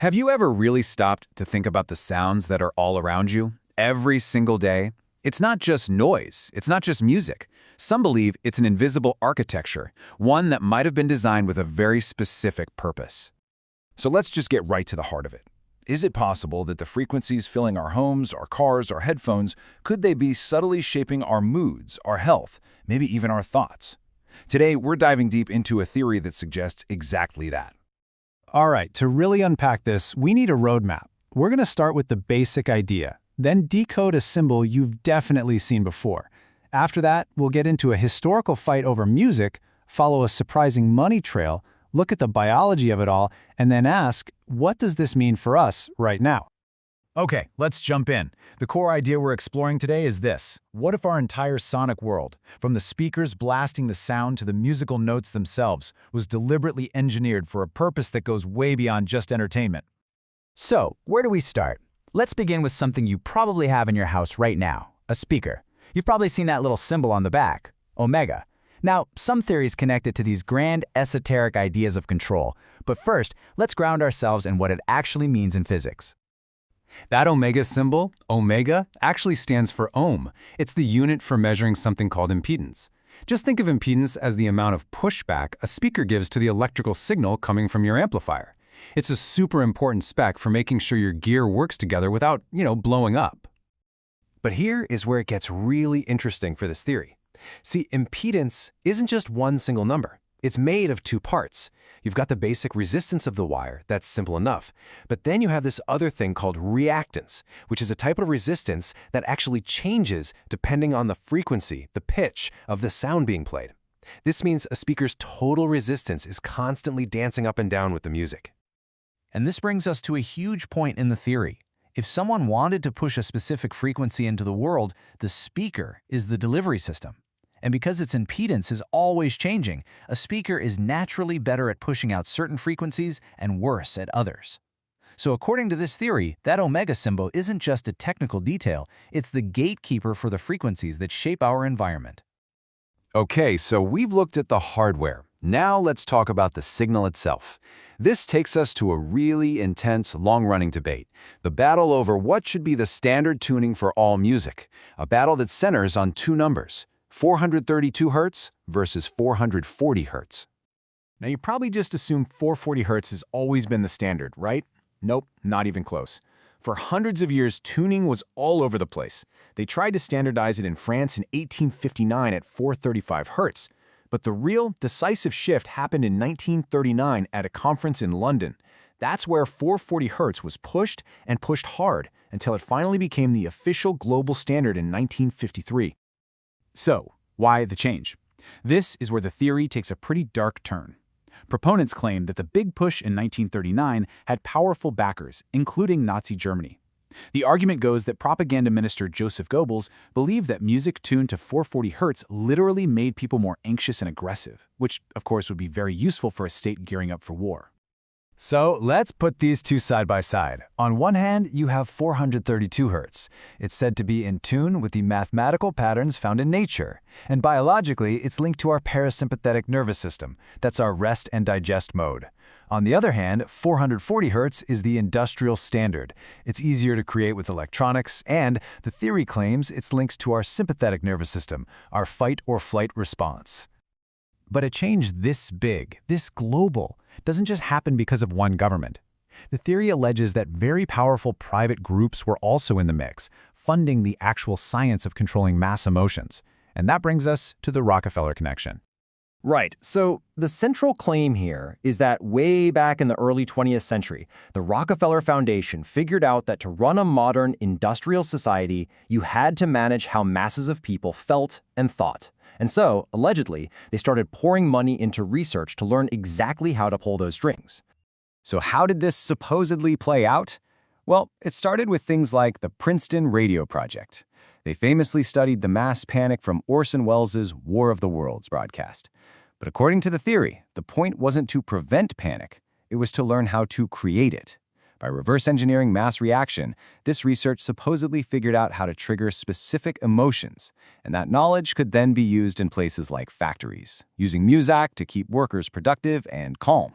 Have you ever really stopped to think about the sounds that are all around you, every single day? It's not just noise, it's not just music. Some believe it's an invisible architecture, one that might have been designed with a very specific purpose. So let's just get right to the heart of it. Is it possible that the frequencies filling our homes, our cars, our headphones, could they be subtly shaping our moods, our health, maybe even our thoughts? Today, we're diving deep into a theory that suggests exactly that. All right, to really unpack this, we need a roadmap. We're going to start with the basic idea, then decode a symbol you've definitely seen before. After that, we'll get into a historical fight over music, follow a surprising money trail, look at the biology of it all, and then ask, what does this mean for us right now? Okay, let's jump in. The core idea we're exploring today is this. What if our entire sonic world, from the speakers blasting the sound to the musical notes themselves, was deliberately engineered for a purpose that goes way beyond just entertainment? So, where do we start? Let's begin with something you probably have in your house right now, a speaker. You've probably seen that little symbol on the back, omega. Now, some theories connect it to these grand, esoteric ideas of control. But first, let's ground ourselves in what it actually means in physics. That omega symbol, omega, actually stands for ohm. It's the unit for measuring something called impedance. Just think of impedance as the amount of pushback a speaker gives to the electrical signal coming from your amplifier. It's a super important spec for making sure your gear works together without, blowing up. But here is where it gets really interesting for this theory. See, impedance isn't just one single number. It's made of two parts. You've got the basic resistance of the wire, that's simple enough. But then you have this other thing called reactance, which is a type of resistance that actually changes depending on the frequency, the pitch of the sound being played. This means a speaker's total resistance is constantly dancing up and down with the music. And this brings us to a huge point in the theory. If someone wanted to push a specific frequency into the world, the speaker is the delivery system. And because its impedance is always changing, a speaker is naturally better at pushing out certain frequencies and worse at others. So according to this theory, that omega symbol isn't just a technical detail, it's the gatekeeper for the frequencies that shape our environment. Okay, so we've looked at the hardware. Now let's talk about the signal itself. This takes us to a really intense, long-running debate. The battle over what should be the standard tuning for all music. A battle that centers on two numbers. 432 Hz versus 440 Hz. Now, you probably just assume 440 Hz has always been the standard, right? Nope, not even close. For hundreds of years, tuning was all over the place. They tried to standardize it in France in 1859 at 435 Hz. But the real, decisive shift happened in 1939 at a conference in London. That's where 440 Hz was pushed and pushed hard until it finally became the official global standard in 1953. So, why the change? This is where the theory takes a pretty dark turn. Proponents claim that the big push in 1939 had powerful backers, including Nazi Germany. The argument goes that propaganda minister Joseph Goebbels believed that music tuned to 440 Hz literally made people more anxious and aggressive, which, of course, would be very useful for a state gearing up for war. So let's put these two side by side. On one hand, you have 432 Hz. It's said to be in tune with the mathematical patterns found in nature. And biologically, it's linked to our parasympathetic nervous system. That's our rest and digest mode. On the other hand, 440 Hz is the industrial standard. It's easier to create with electronics, and the theory claims it's linked to our sympathetic nervous system, our fight or flight response. But a change this big, this global, doesn't just happen because of one government. The theory alleges that very powerful private groups were also in the mix, funding the actual science of controlling mass emotions. And that brings us to the Rockefeller connection. Right. So the central claim here is that way back in the early 20th century, the Rockefeller Foundation figured out that to run a modern industrial society, you had to manage how masses of people felt and thought. And so, allegedly, they started pouring money into research to learn exactly how to pull those strings. So how did this supposedly play out? Well, it started with things like the Princeton Radio Project. They famously studied the mass panic from Orson Welles' War of the Worlds broadcast. But according to the theory, the point wasn't to prevent panic, it was to learn how to create it. By reverse engineering mass reaction, this research supposedly figured out how to trigger specific emotions, and that knowledge could then be used in places like factories, using Muzak to keep workers productive and calm.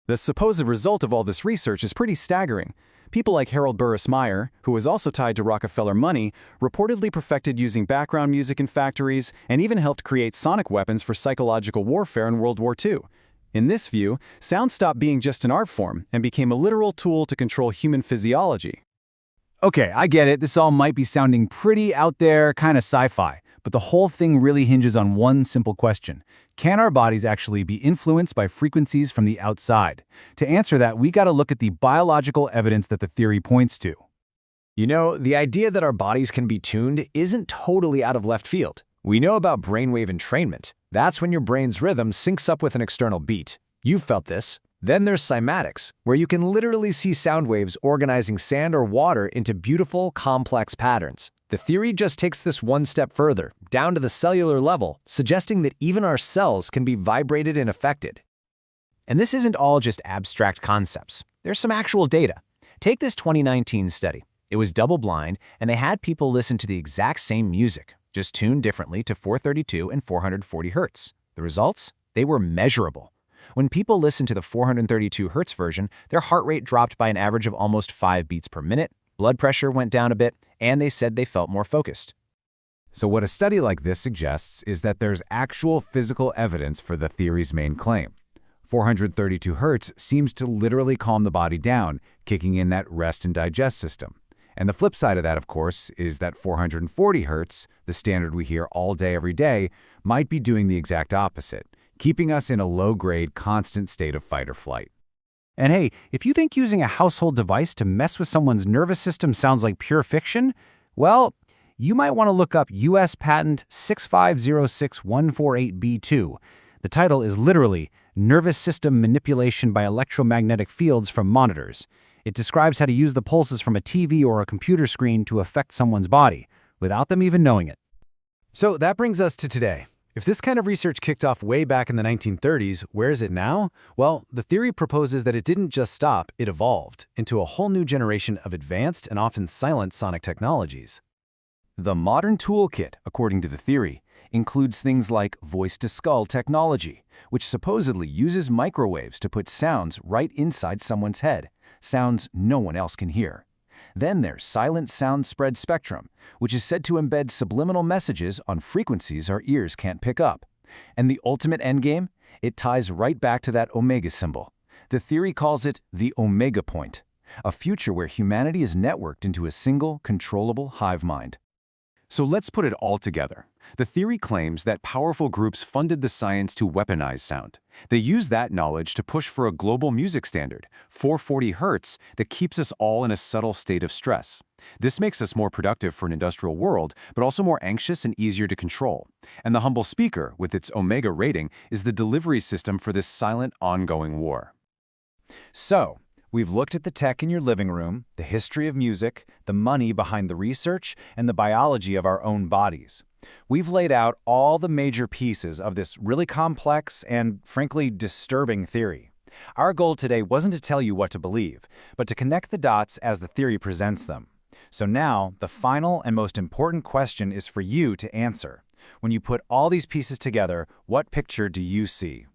The supposed result of all this research is pretty staggering. People like Harold Burris Meyer, who was also tied to Rockefeller money, reportedly perfected using background music in factories and even helped create sonic weapons for psychological warfare in World War II. In this view, sound stopped being just an art form and became a literal tool to control human physiology. Okay, I get it. This all might be sounding pretty out there, kind of sci-fi, but the whole thing really hinges on one simple question. Can our bodies actually be influenced by frequencies from the outside? To answer that, we got to look at the biological evidence that the theory points to. You know, the idea that our bodies can be tuned isn't totally out of left field. We know about brainwave entrainment. That's when your brain's rhythm syncs up with an external beat. You've felt this. Then there's cymatics, where you can literally see sound waves organizing sand or water into beautiful, complex patterns. The theory just takes this one step further, down to the cellular level, suggesting that even our cells can be vibrated and affected. And this isn't all just abstract concepts. There's some actual data. Take this 2019 study. It was double-blind, and they had people listen to the exact same music, just tuned differently to 432 and 440 hertz. The results? They were measurable. When people listened to the 432 hertz version, their heart rate dropped by an average of almost 5 beats per minute, blood pressure went down a bit, and they said they felt more focused. So what a study like this suggests is that there's actual physical evidence for the theory's main claim. 432 hertz seems to literally calm the body down, kicking in that rest and digest system. And the flip side of that, of course, is that 440 hertz, the standard we hear all day every day, might be doing the exact opposite, keeping us in a low-grade, constant state of fight or flight. And hey, if you think using a household device to mess with someone's nervous system sounds like pure fiction, well, you might want to look up U.S. Patent 6506148B2. The title is literally Nervous System Manipulation by Electromagnetic Fields from Monitors. It describes how to use the pulses from a TV or a computer screen to affect someone's body, without them even knowing it. So that brings us to today. If this kind of research kicked off way back in the 1930s, where is it now? Well, the theory proposes that it didn't just stop, it evolved into a whole new generation of advanced and often silent sonic technologies. The modern toolkit, according to the theory, includes things like voice-to-skull technology, which supposedly uses microwaves to put sounds right inside someone's head, sounds no one else can hear. Then there's silent sound spread spectrum, which is said to embed subliminal messages on frequencies our ears can't pick up. And the ultimate endgame? It ties right back to that omega symbol. The theory calls it the omega point, a future where humanity is networked into a single, controllable hive mind. So let's put it all together. The theory claims that powerful groups funded the science to weaponize sound. They use that knowledge to push for a global music standard, 440 hertz, that keeps us all in a subtle state of stress. This makes us more productive for an industrial world, but also more anxious and easier to control. And the humble speaker, with its Omega rating, is the delivery system for this silent, ongoing war. So, we've looked at the tech in your living room, the history of music, the money behind the research, and the biology of our own bodies. We've laid out all the major pieces of this really complex and, frankly, disturbing theory. Our goal today wasn't to tell you what to believe, but to connect the dots as the theory presents them. So now, the final and most important question is for you to answer. When you put all these pieces together, what picture do you see?